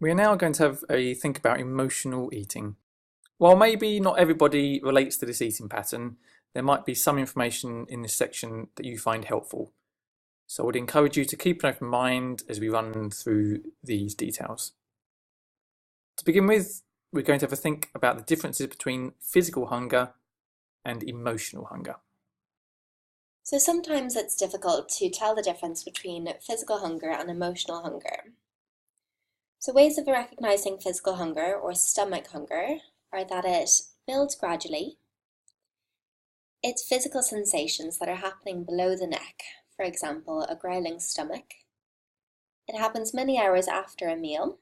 We are now going to have a think about emotional eating. While maybe not everybody relates to this eating pattern, there might be some information in this section that you find helpful. So I would encourage you to keep an open mind as we run through these details. To begin with, we're going to have a think about the differences between physical hunger and emotional hunger. So sometimes it's difficult to tell the difference between physical hunger and emotional hunger. So ways of recognizing physical hunger or stomach hunger are that it builds gradually. It's physical sensations that are happening below the neck, for example, a growling stomach. It happens many hours after a meal.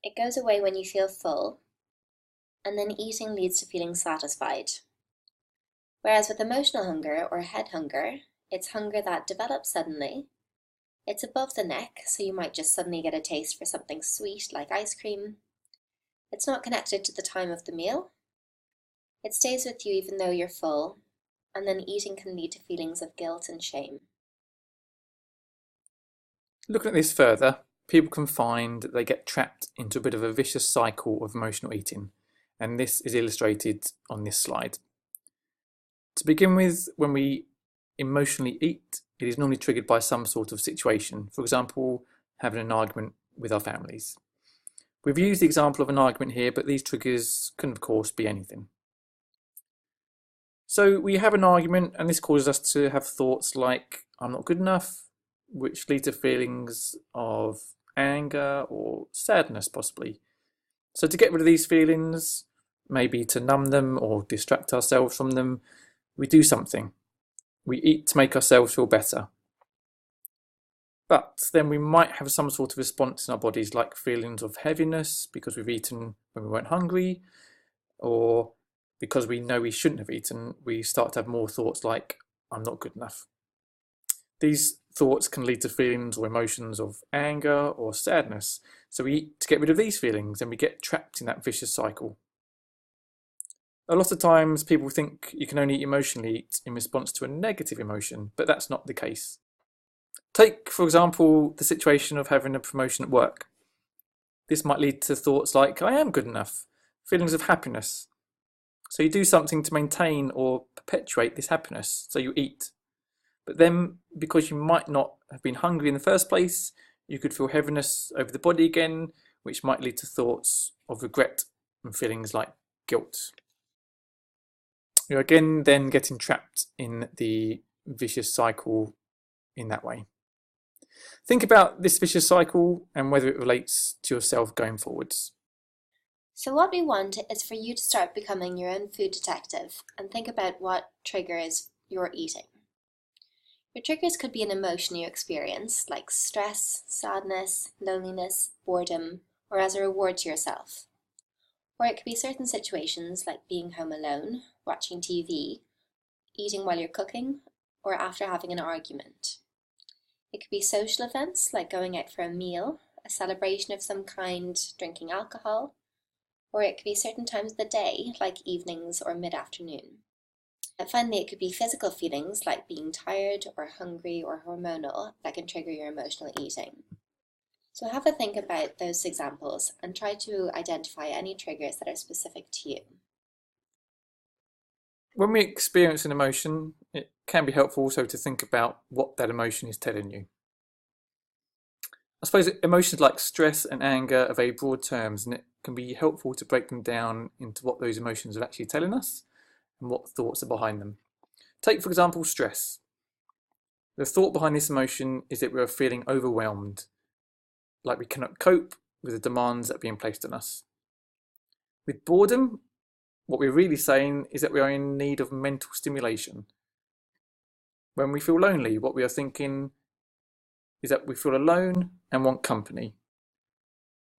It goes away when you feel full, and then eating leads to feeling satisfied. Whereas with emotional hunger or head hunger, it's hunger that develops suddenly. It's above the neck, so you might just suddenly get a taste for something sweet like ice cream. It's not connected to the time of the meal. It stays with you even though you're full, and then eating can lead to feelings of guilt and shame. Looking at this further, people can find that they get trapped into a bit of a vicious cycle of emotional eating, and this is illustrated on this slide. To begin with, when we emotionally eat, it is normally triggered by some sort of situation, for example, having an argument with our families. We've used the example of an argument here, but these triggers can of course be anything. So we have an argument, and this causes us to have thoughts like, I'm not good enough, which lead to feelings of anger or sadness possibly. So to get rid of these feelings, maybe to numb them or distract ourselves from them, we do something. We eat to make ourselves feel better. But then we might have some sort of response in our bodies, like feelings of heaviness because we've eaten when we weren't hungry, or because we know we shouldn't have eaten, we start to have more thoughts like, I'm not good enough. These thoughts can lead to feelings or emotions of anger or sadness. So we eat to get rid of these feelings and we get trapped in that vicious cycle. A lot of times people think you can only emotionally eat in response to a negative emotion, but that's not the case. Take, for example, the situation of having a promotion at work. This might lead to thoughts like, I am good enough, feelings of happiness. So you do something to maintain or perpetuate this happiness, so you eat. But then, because you might not have been hungry in the first place, you could feel heaviness over the body again, which might lead to thoughts of regret and feelings like guilt. You're again then getting trapped in the vicious cycle in that way. Think about this vicious cycle and whether it relates to yourself going forwards. So what we want is for you to start becoming your own food detective and think about what triggers your eating. Your triggers could be an emotion you experience, like stress, sadness, loneliness, boredom, or as a reward to yourself. Or it could be certain situations like being home alone, watching TV, eating while you're cooking, or after having an argument. It could be social events like going out for a meal, a celebration of some kind, drinking alcohol, or it could be certain times of the day like evenings or mid-afternoon. And finally, it could be physical feelings like being tired or hungry or hormonal that can trigger your emotional eating. So have a think about those examples and try to identify any triggers that are specific to you. When we experience an emotion, it can be helpful also to think about what that emotion is telling you. I suppose emotions like stress and anger are very broad terms, and it can be helpful to break them down into what those emotions are actually telling us and what thoughts are behind them. Take, for example, stress. The thought behind this emotion is that we are feeling overwhelmed, like we cannot cope with the demands that are being placed on us. With boredom, what we're really saying is that we are in need of mental stimulation. When we feel lonely, what we are thinking is that we feel alone and want company.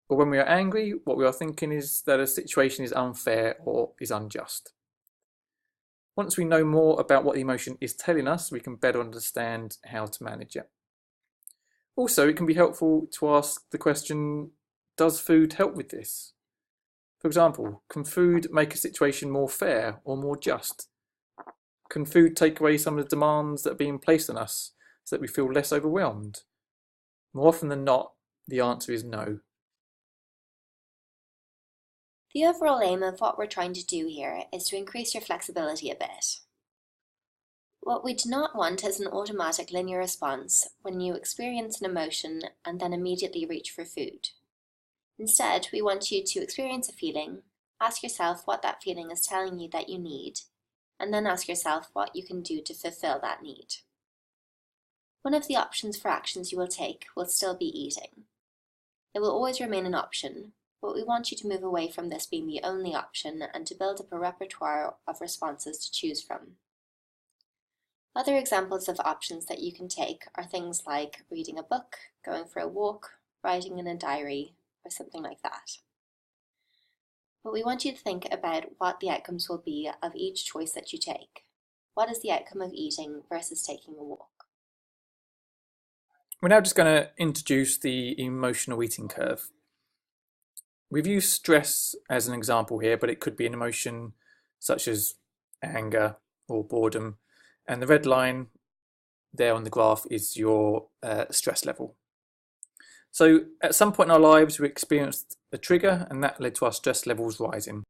Or when we are angry, what we are thinking is that a situation is unfair or is unjust. Once we know more about what the emotion is telling us, we can better understand how to manage it. Also, it can be helpful to ask the question, does food help with this? For example, can food make a situation more fair or more just? Can food take away some of the demands that are being placed on us so that we feel less overwhelmed? More often than not, the answer is no. The overall aim of what we're trying to do here is to increase your flexibility a bit. What we do not want is an automatic linear response when you experience an emotion and then immediately reach for food. Instead, we want you to experience a feeling, ask yourself what that feeling is telling you that you need, and then ask yourself what you can do to fulfill that need. One of the options for actions you will take will still be eating. It will always remain an option, but we want you to move away from this being the only option and to build up a repertoire of responses to choose from. Other examples of options that you can take are things like reading a book, going for a walk, writing in a diary, or something like that. But we want you to think about what the outcomes will be of each choice that you take. What is the outcome of eating versus taking a walk? We're now just going to introduce the emotional eating curve. We've used stress as an example here, but it could be an emotion such as anger or boredom. And the red line there on the graph is your stress level. So at some point in our lives, we experienced a trigger and that led to our stress levels rising.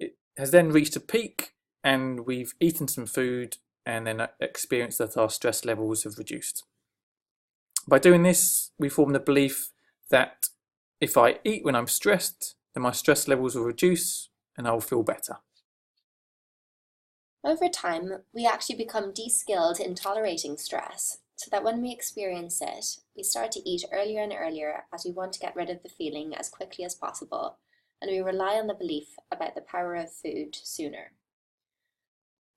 It has then reached a peak and we've eaten some food and then experienced that our stress levels have reduced. By doing this, we form the belief that if I eat when I'm stressed, then my stress levels will reduce and I'll feel better. Over time, we actually become de-skilled in tolerating stress, so that when we experience it, we start to eat earlier and earlier as we want to get rid of the feeling as quickly as possible, and we rely on the belief about the power of food sooner.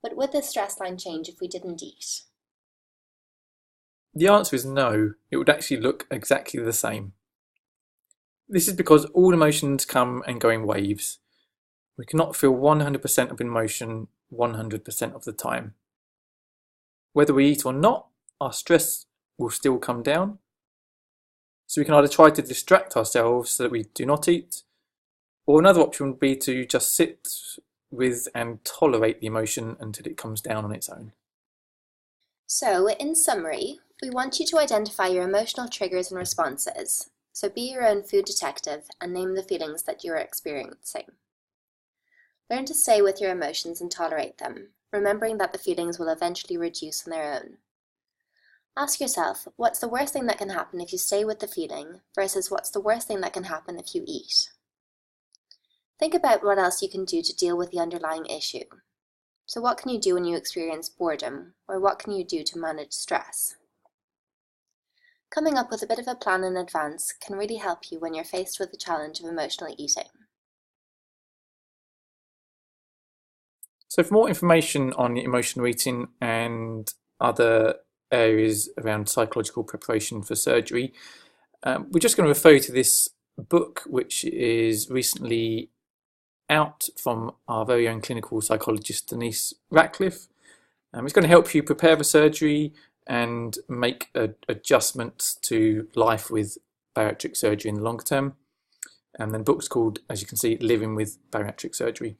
But would the stress line change if we didn't eat? The answer is no, it would actually look exactly the same. This is because all emotions come and go in waves. We cannot feel 100% of emotion 100% of the time. Whether we eat or not, our stress will still come down. So we can either try to distract ourselves so that we do not eat, or another option would be to just sit with and tolerate the emotion until it comes down on its own. So, in summary, we want you to identify your emotional triggers and responses. So be your own food detective and name the feelings that you're experiencing. Learn to stay with your emotions and tolerate them, remembering that the feelings will eventually reduce on their own. Ask yourself, what's the worst thing that can happen if you stay with the feeling versus what's the worst thing that can happen if you eat? Think about what else you can do to deal with the underlying issue. So what can you do when you experience boredom, or what can you do to manage stress? Coming up with a bit of a plan in advance can really help you when you're faced with the challenge of emotional eating. So for more information on emotional eating and other areas around psychological preparation for surgery, we're just going to refer you to this book, which is recently out from our very own clinical psychologist, Denise Ratcliffe. It's going to help you prepare for surgery and make adjustments to life with bariatric surgery in the long term. And then the book's called, as you can see, Living with Bariatric Surgery.